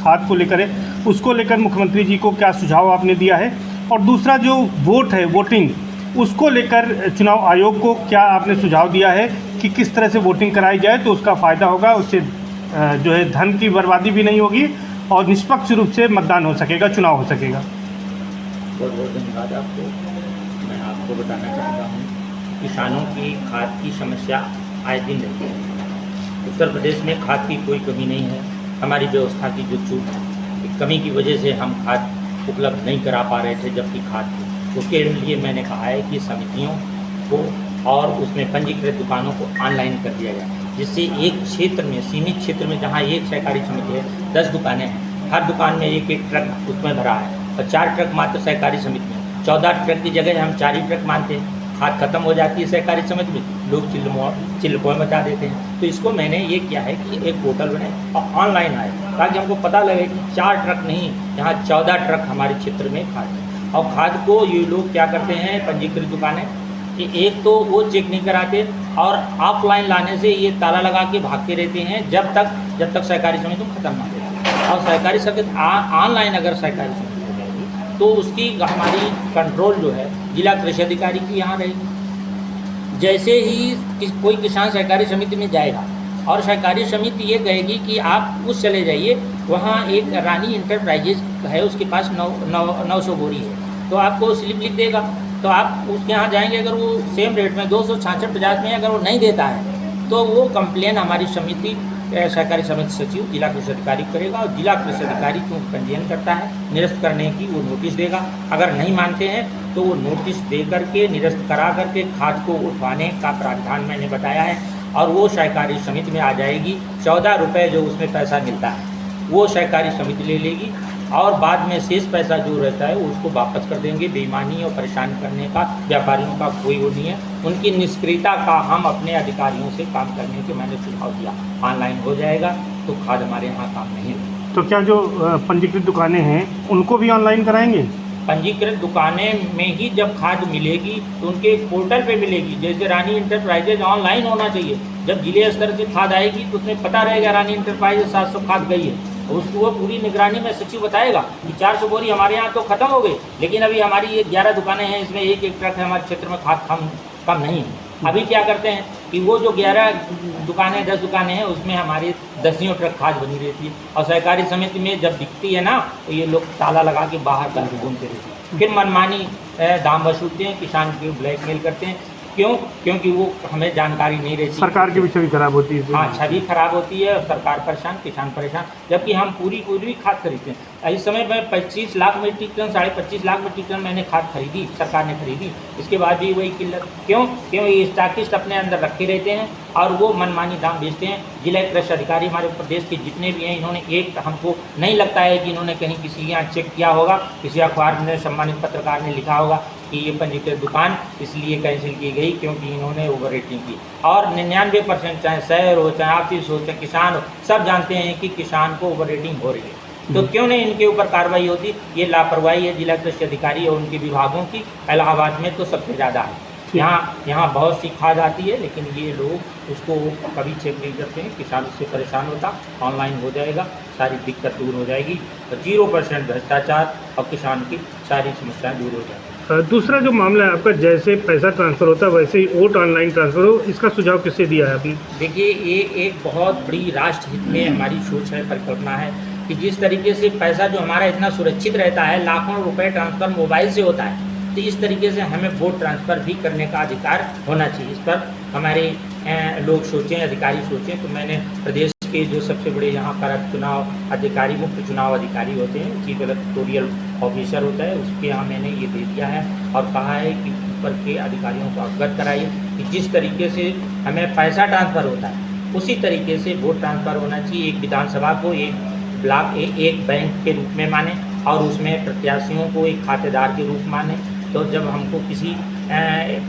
खाद को लेकर है, उसको लेकर मुख्यमंत्री जी को क्या सुझाव आपने दिया है? और दूसरा जो वोट है, वोटिंग, उसको लेकर चुनाव आयोग को क्या आपने सुझाव दिया है कि किस तरह से वोटिंग कराई जाए तो उसका फ़ायदा होगा, उससे जो है धन की बर्बादी भी नहीं होगी और निष्पक्ष रूप से मतदान हो सकेगा, चुनाव हो सकेगा? बहुत बहुत धन्यवाद आपको। मैं आपको बताना चाहता हूँ, किसानों की खाद की समस्या आए दिन रहती है। उत्तर प्रदेश में खाद की कोई कमी नहीं है। हमारी व्यवस्था की जो चूक है, कमी की वजह से हम खाद उपलब्ध नहीं करा पा रहे थे, जबकि खाद थी। उसके लिए मैंने कहा है कि समितियों को और उसमें पंजीकृत दुकानों को ऑनलाइन कर दिया जाए, जिससे एक क्षेत्र में, सीमित क्षेत्र में जहाँ एक सहकारी समिति है, 10 दुकानें हैं, हर दुकान में एक एक ट्रक उसमें भरा है और 4 ट्रक मात्र सहकारी समिति में। 14 ट्रक की जगह हम 4 ही ट्रक मानते हैं। खाद खत्म हो जाती है सहकारी समिति में, लोग चिल्लपोए मचा देते हैं। तो इसको मैंने ये किया है कि एक पोर्टल बने और ऑनलाइन आए, ताकि हमको पता लगे कि 4 ट्रक नहीं, यहाँ 14 ट्रक हमारे क्षेत्र में खाद है। और खाद को ये लोग क्या करते हैं, पंजीकृत दुकानें, कि एक तो वो चेक नहीं कराते और ऑफलाइन लाने से ये ताला लगा के भागते रहते हैं जब तक सहकारी समिति खत्म ना हो। और सहकारी समिति ऑनलाइन अगर सहकारी समिति हो जाएगी तो उसकी हमारी कंट्रोल जो है जिला कृषि अधिकारी की यहाँ रहेगी। जैसे ही कोई किसान सहकारी समिति में जाएगा और सहकारी समिति ये कहेगी कि आप उस चले जाइए, वहाँ एक रानी इंटरप्राइजेज है, उसके पास 900 बोरी है, तो आपको स्लिप लिख देगा। तो आप उसके यहाँ जाएंगे, अगर वो सेम रेट में 266.50 में अगर वो नहीं देता है तो वो कंप्लेन हमारी समिति, सहकारी समिति सचिव जिला कृषि अधिकारी करेगा और जिला कृषि अधिकारी जो पंजीयन करता है निरस्त करने की वो नोटिस देगा। अगर नहीं मानते हैं तो वो नोटिस दे करके निरस्त करा करके खाद को उठवाने का प्रावधान मैंने बताया है और वो सहकारी समिति में आ जाएगी। 14 रुपये जो उसमें पैसा मिलता है वो सहकारी समिति ले लेगी और बाद में शेष पैसा जो रहता है उसको वापस कर देंगे। बेईमानी और परेशान करने का व्यापारियों का कोई वो नहीं है। उनकी निष्क्रियता का हम अपने अधिकारियों से काम करने के मैंने सुझाव दिया। ऑनलाइन हो जाएगा तो खाद हमारे यहाँ काम नहीं होगी। तो क्या जो पंजीकृत दुकानें हैं उनको भी ऑनलाइन कराएंगे? पंजीकृत दुकानें में ही जब खाद मिलेगी तो उनके पोर्टल पे मिलेगी। जैसे रानी इंटरप्राइजेज ऑनलाइन होना चाहिए। जब जिले स्तर से खाद आएगी तो उसमें पता रहेगा रानी इंटरप्राइजेज 700 खाद गई है, उसको वो पूरी निगरानी में सचिव बताएगा कि 400 बोरी हमारे यहाँ तो ख़त्म हो गई, लेकिन अभी हमारी ये 11 दुकानें हैं, इसमें एक एक ट्रक है, हमारे क्षेत्र में खाद कम नहीं है। अभी क्या करते हैं कि वो जो 11 दुकानें 10 दुकानें हैं उसमें हमारी 10 ट्रक खाद बनी रहती है और सहकारी समिति में जब दिखती है ना तो ये लोग ताला लगा के बाहर करके घूमते रहते हैं, फिर मनमानी दाम वसूलते हैं, किसान के ब्लैकमेल करते हैं। क्यों? क्योंकि वो हमें जानकारी नहीं रहती। सरकार की भी छवि खराब होती है। हाँ, छवि खराब होती है, सरकार परेशान, किसान परेशान, जबकि हम पूरी खाद खरीदते हैं। इस समय में 25 lakh metric ton, 25.5 lakh metric ton मैंने खाद खरीदी, सरकार ने खरीदी। इसके बाद भी वही किल्लत। क्यों? ये स्टॉकिस्ट अपने अंदर रखे रहते हैं और वो मनमानी दाम बेचते हैं। जिला कृषि अधिकारी हमारे प्रदेश के जितने भी हैं, इन्होंने एक, हमको नहीं लगता है कि इन्होंने कहीं किसी यहाँ चेक किया होगा, किसी अखबार में सम्मानित पत्रकार ने लिखा होगा कि ये पंजीकृत दुकान इसलिए कैंसिल की गई क्योंकि इन्होंने ओवर रेटिंग की। और 99% चाहे शहर हो, चाहे ऑफिस हो, चाहे किसान हो, सब जानते हैं कि किसान को ओवर रेटिंग हो रही है। तो क्यों नहीं इनके ऊपर कार्रवाई होती? ये लापरवाही है जिला कृषि अधिकारी और उनके विभागों की। इलाहाबाद में तो सबसे ज़्यादा है। यहाँ बहुत सी खाद आती है, लेकिन ये लोग उसको कभी चेक नहीं करते हैं। किसान उससे परेशान होता। ऑनलाइन हो जाएगा, सारी दिक्कत दूर हो जाएगी और 0% भ्रष्टाचार और किसान की सारी समस्याएं दूर हो जाएंगी। दूसरा जो मामला है आपका, जैसे पैसा ट्रांसफ़र होता है वैसे ही वोट ऑनलाइन ट्रांसफ़र हो, इसका सुझाव किससे दिया है आपने? देखिए, ये एक बहुत बड़ी राष्ट्र हित में हमारी सोच है, परिकल्पना है कि जिस तरीके से पैसा जो हमारा इतना सुरक्षित रहता है, लाखों रुपए ट्रांसफ़र मोबाइल से होता है, तो इस तरीके से हमें वोट ट्रांसफ़र भी करने का अधिकार होना चाहिए। इस पर हमारे लोग सोचें, अधिकारी सोचें। तो मैंने प्रदेश के जो सबसे बड़े यहाँ पर चुनाव अधिकारी, मुख्य चुनाव अधिकारी होते हैं, चीफ इलेक्टोरियल ऑफिसर होता है, उसके यहाँ मैंने ये दे दिया है और कहा है कि ऊपर के अधिकारियों को अवगत कराइए कि जिस तरीके से हमें पैसा ट्रांसफ़र होता है उसी तरीके से वोट ट्रांसफ़र होना चाहिए। एक विधानसभा को एक ब्लॉक एक बैंक के रूप में माने और उसमें प्रत्याशियों को एक खातेदार के रूप माने। तो जब हमको किसी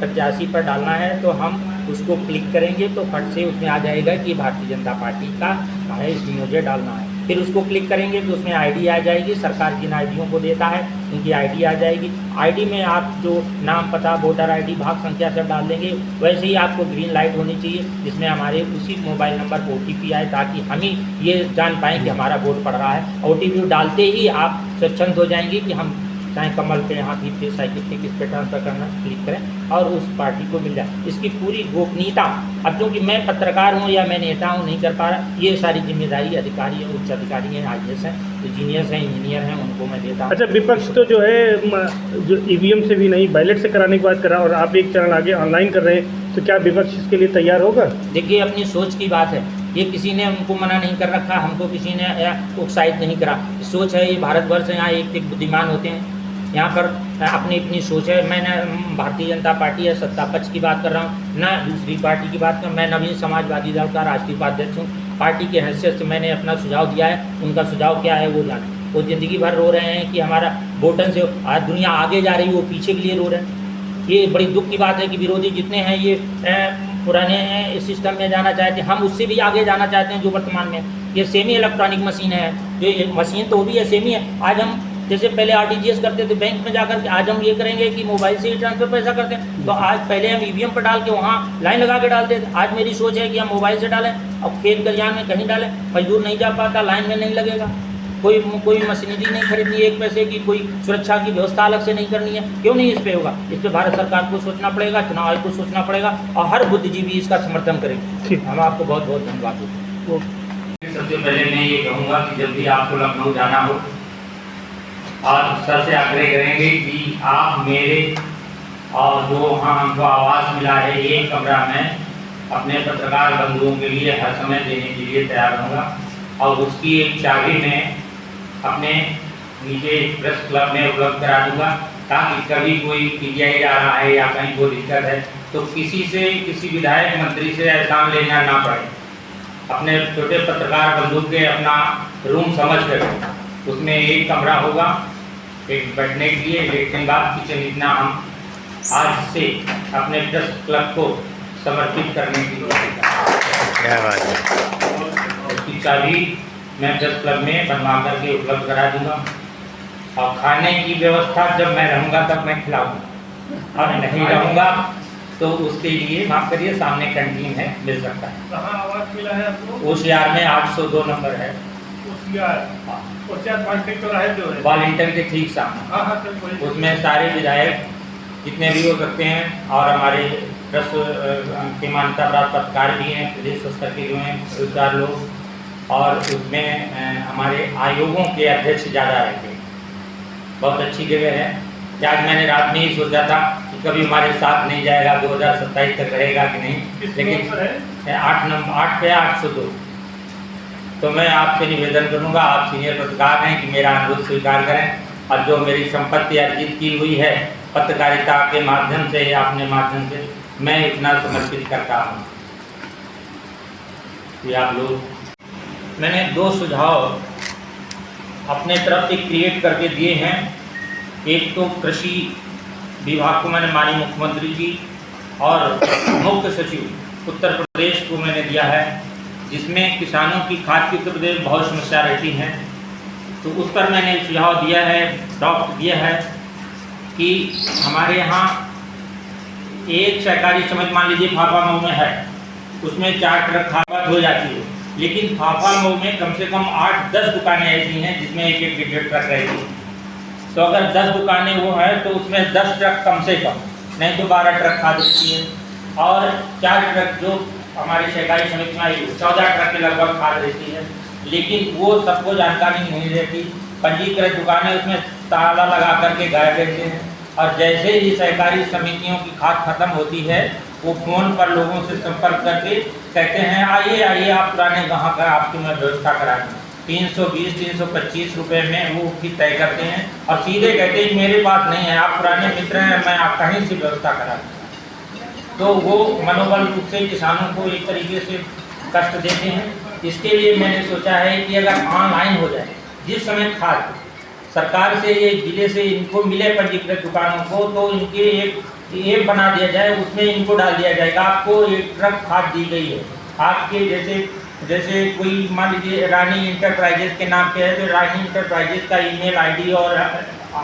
प्रत्याशी पर डालना है तो हम उसको क्लिक करेंगे तो फट से उसमें आ जाएगा कि भारतीय जनता पार्टी का है, इसमें मुझे डालना है। फिर उसको क्लिक करेंगे तो उसमें आईडी आ जाएगी। सरकार जिन आईडियों को देता है उनकी आईडी आ जाएगी। आईडी में आप जो नाम, पता, वोटर आईडी, भाग संख्या सब डाल देंगे। वैसे ही आपको ग्रीन लाइट होनी चाहिए जिसमें हमारे उसी मोबाइल नंबर पर OTP आए, ताकि हम ही ये जान पाएँ कि हमारा वोट पड़ रहा है। OTP डालते ही आप स्वच्छंद हो जाएंगे कि हम चाहे कमल पे, हाथी पे, साइकिल पे, किस पे ट्रांसफर करना, क्लिक करें और उस पार्टी को मिल जाए। इसकी पूरी गोपनीयता, अब क्योंकि मैं पत्रकार हूँ या मैं नेता हूँ, नहीं कर पा रहा, ये सारी जिम्मेदारी अधिकारी हैं, उच्च अधिकारी हैं, IAS हैं, इंजीनियर्स हैं, इंजीनियर हैं, उनको मैं देता हूँ। अच्छा, विपक्ष तो जो है जो EVM से भी नहीं, बैलेट से कराने की बात कर रहा है और आप एक चरण आगे ऑनलाइन कर रहे हैं, तो क्या विपक्ष इसके लिए तैयार होगा? देखिए, अपनी सोच की बात है, ये किसी ने उनको मना नहीं कर रखा, हमको किसी ने उत्साहित नहीं करा। सोच है, ये भारतवर्ष है, यहाँ एक बुद्धिमान होते हैं, यहाँ पर अपनी अपनी सोच है। मैंने भारतीय जनता पार्टी है, सत्ता पक्ष की बात कर रहा हूँ, ना दूसरी पार्टी की बात कर। मैं नवीन समाजवादी दल का राष्ट्रीय उपाध्यक्ष हूँ। पार्टी के हैसियत से मैंने अपना सुझाव दिया है, उनका सुझाव क्या है वो जाने। वो ज़िंदगी भर रो रहे हैं कि हमारा वोटन से आज दुनिया आगे जा रही है, वो पीछे के लिए रो रहे हैं। ये बड़ी दुख की बात है कि विरोधी जितने हैं ये पुराने सिस्टम में जाना चाहते हैं, हम उससे भी आगे जाना चाहते हैं जो वर्तमान में। ये सेमी इलेक्ट्रॉनिक मशीन है, जो मशीन तो भी है, सेमी है। आज हम जैसे पहले RTGS करते थे बैंक में जाकर के, आज हम ये करेंगे कि मोबाइल से ही ट्रांसफर पैसा करते हैं। तो आज पहले हम EVM पर डाल के वहाँ लाइन लगा के डालते थे, आज मेरी सोच है कि हम मोबाइल से डालें और खेत खलिहान में कहीं डालें। मजदूर नहीं जा पाता, लाइन में नहीं लगेगा, कोई मशीनरी नहीं खरीदनी है 1 पैसे की, कोई सुरक्षा की व्यवस्था अलग से नहीं करनी है। क्यों नहीं इस पर होगा? इस पर भारत सरकार को सोचना पड़ेगा, चुनाव आयोग को सोचना पड़ेगा और हर बुद्धिजीवी इसका समर्थन करेंगे। हम आपको बहुत बहुत धन्यवाद देते हैं। सबसे पहले मैं ये कहूँगा कि जब भी आपको लखनऊ जाना हो और सबसे आग्रह करेंगे कि आप मेरे और जो वहाँ हमको आवास मिला है, एक कमरा में अपने पत्रकार बंधुओं के लिए हर समय देने के लिए तैयार रहूँगा और उसकी एक चाबी मैं अपने नीचे प्रेस क्लब में उपलब्ध करा दूँगा, ताकि कभी कोई PGI जा रहा है या कहीं कोई दिक्कत है तो किसी विधायक मंत्री से एहसान लेना ना पड़े। अपने छोटे पत्रकार बंधु के अपना रूम समझ कर उसमें एक कमरा होगा, एक बैठने के लिए, लेकिन बात किचन, इतना हम आज से अपने प्रेस क्लब को समर्पित करने की कोशिश करेंगे। उसकी चाबी मैं प्रेस क्लब में बनवा करके उपलब्ध करा दूंगा और खाने की व्यवस्था जब मैं रहूँगा तब मैं खिलाऊँगा, और नहीं रहूँगा तो उसके लिए माफ़ करिए, सामने कैंटीन है, मिल सकता है। कहाँ आवास मिला है आपको? होशियार में 802 नंबर है। वॉलंटियर के ठीक सामने। उसमें सारे विधायक जितने भी हो सकते हैं और हमारे प्रेस की मान्यता प्राप्त पत्रकार भी हैं, प्रदेश स्तर के जो हैं 4 लोग, और उसमें हमारे आयोगों के अध्यक्ष ज़्यादा रहते हैं। बहुत अच्छी जगह है। आज मैंने रात में ही सोचा था कि कभी हमारे साथ नहीं जाएगा, 2027 तक रहेगा कि नहीं, लेकिन 8 पे 802। तो मैं आपसे निवेदन करूंगा, आप सीनियर पत्रकार हैं, कि मेरा अनुरोध स्वीकार करें और जो मेरी संपत्ति अर्जित की हुई है पत्रकारिता के माध्यम से या अपने माध्यम से, मैं इतना समर्पित करता हूँ कि आप लोग। मैंने 2 सुझाव अपने तरफ से क्रिएट करके दिए हैं। एक तो कृषि विभाग को मैंने माननीय मुख्यमंत्री जी और मुख्य सचिव उत्तर प्रदेश को मैंने दिया है, जिसमें किसानों की खाद की उत्तर प्रदेश में बहुत समस्या रहती हैं। तो उस पर मैंने सुझाव दिया है, ड्राफ्ट दिया है कि हमारे यहाँ एक सहकारी समिति मान लीजिए फाफा मऊ में है, उसमें 4 ट्रक खाद हो जाती है, लेकिन फाफा मऊ में कम से कम 8-10 दुकानें ऐसी हैं जिसमें एक ट्रक रहती है। तो अगर 10 दुकानें वो हैं तो उसमें 10 ट्रक कम से कम, नहीं तो 12 ट्रक खाद देती है, और 4 ट्रक जो हमारी सहकारी समिति में आई 14 ट्रक के लगभग खाद देती है। लेकिन वो सबको जानकारी नहीं रहती। पंजीकृत दुकानें उसमें ताला लगा करके गायब रहते हैं, और जैसे ही सहकारी समितियों की खाद खत्म होती है वो फ़ोन पर लोगों से संपर्क करके कहते हैं आइए आप पुराने ग्राहक का आपकी मैं व्यवस्था करा दूँ। 320-325 रुपये में वो भी तय करते हैं और सीधे कहते हैं मेरे पास नहीं है, आप पुराने मित्र हैं, मैं आप कहीं से व्यवस्था करा दूँ। तो वो मनोबल रूप से किसानों को एक तरीके से कष्ट देते हैं। इसके लिए मैंने सोचा है कि अगर ऑनलाइन हो जाए, जिस समय खाद सरकार से ये जिले से इनको मिले पंजीकृत दुकानों को, तो इनके एक ऐप बना दिया जाए, उसमें इनको डाल दिया जाएगा आपको 1 ट्रक खाद दी गई है। आपके जैसे जैसे कोई मान लीजिए रानी इंटरप्राइजेज के नाम पे है तो रानी इंटरप्राइजेज का ईमेल आईडी और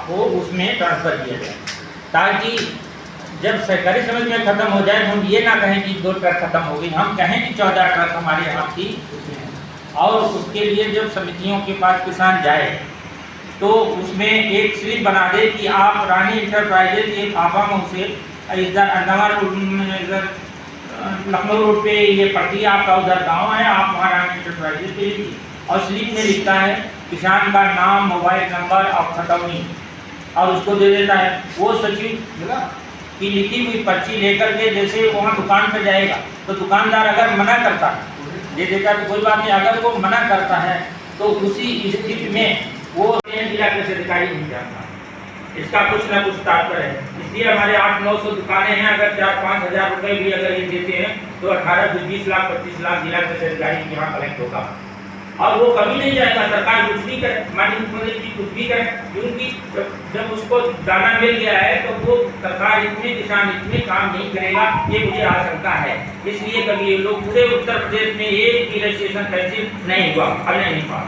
वो उसमें ट्रांसफ़र किया जाए, ताकि जब सरकारी समझ में ख़त्म हो जाए तो हम ये ना कहें कि 2 ट्रक ख़त्म हो गई, हम कहें कि 14 ट्रक हमारे यहाँ थी। और उसके लिए जब समितियों के पास किसान जाए तो उसमें एक स्लिप बना दे कि आप रानी इंटरप्राइजेज एक आवाम से इधर अंडमान इधर लखनऊ रोड पे ये पड़ती है, आपका उधर गांव है, आप वहाँ रानी इंटरप्राइजेज पे लिखिए। और स्लिप में लिखता है किसान का नाम, मोबाइल नंबर और खतौनी, और उसको दे देता है। वो सचिव की लिखी हुई पर्ची लेकर के जैसे वहाँ दुकान पर जाएगा तो दुकानदार अगर मना करता है दे देता तो कोई बात नहीं, अगर वो मना करता है तो उसी स्थिति में वो जिला कृषि अधिकारी नहीं जाता। इसका कुछ ना कुछ तात्पर्य है। इसलिए हमारे 800-900 दुकानें हैं, अगर 4-5 हज़ार रुपये भी अगर ये देते हैं तो 18 से 20 लाख 25 लाख जिला कृषि अधिकारी के यहाँ कलेक्ट होगा, और वो कभी नहीं जाएगा। सरकार कुछ भी करे, माननीय मुख्यमंत्री जी कुछ भी करें, क्योंकि जब उसको दाना मिल गया है तो वो सरकार इतने किसान इतने काम नहीं करेगा, ये मुझे आशंका है। इसलिए कभी ये लोग पूरे उत्तर प्रदेश में एक भी रजिस्ट्रेशन तहसील नहीं हुआ, अब नहीं हुआ।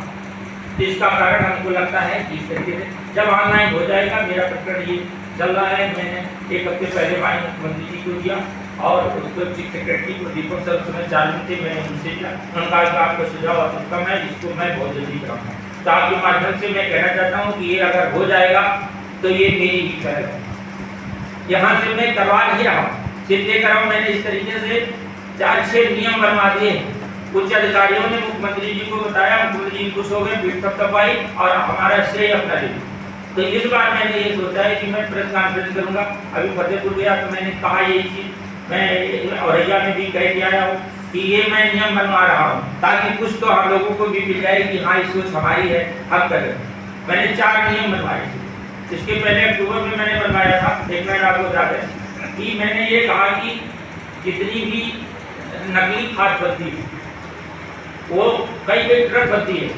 तो इसका कारण हमको लगता है कि इस तरीके से जब ऑनलाइन हो जाएगा, मेरा प्रकरण ये चल रहा है, मैंने 1 हफ्ते पहले माननीय मुख्यमंत्री जी को दिया और उसको चीफ सेक्रेटरी को दीपक सर समय चालू थे, मैंने उनसे किया, उनका आपका सुझाव उत्तम है, इसको मैं बहुत जल्दी कराऊंगा। तो आपके माध्यम से मैं कहना चाहता हूँ कि ये अगर हो जाएगा तो ये मेरी इच्छा है। यहाँ से मैं करवा नहीं रहा हूँ, सिर्फ ये कराऊँ, मैंने इस तरीके से 4-6 नियम बनवा दिए। उच्च अधिकारियों ने मुख्यमंत्री जी को बताया, मुख्यमंत्री जी खुश हो गए, पीठ थपथपाई और हमारा श्रेय अपना ले। तो इस बार मैंने ये सोचा है कि मैं प्रेस कॉन्फ्रेंस करूँगा। अभी फतेहपुर गया तो मैंने कहा यही चीज़, मैं औरैया में भी कह के आया हूँ कि ये मैं नियम बनवा रहा हूँ, ताकि कुछ तो हम लोगों को भी मिल जाए कि हाँ, ये सोच हमारी है, हम करें। मैंने 4 नियम बनवाए थे। इसके पहले अक्टूबर में मैंने बनवाया था, एक महीना आपको याद है कि मैंने ये कहा कि जितनी भी नकली खाद बनती है वो कई ट्रक बनती है,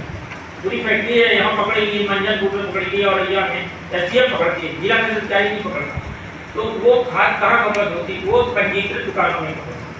पूरी फैक्ट्री है, यहाँ पकड़ेगी, मंजनपुर में पकड़ेगी और यहाँ में एसडीएम पकड़ती है, जिला में सरकारी नहीं पकड़ता। तो वो खाद कहाँ खपत होती है? वो पंजीकृत दुकानों में पकड़ती है।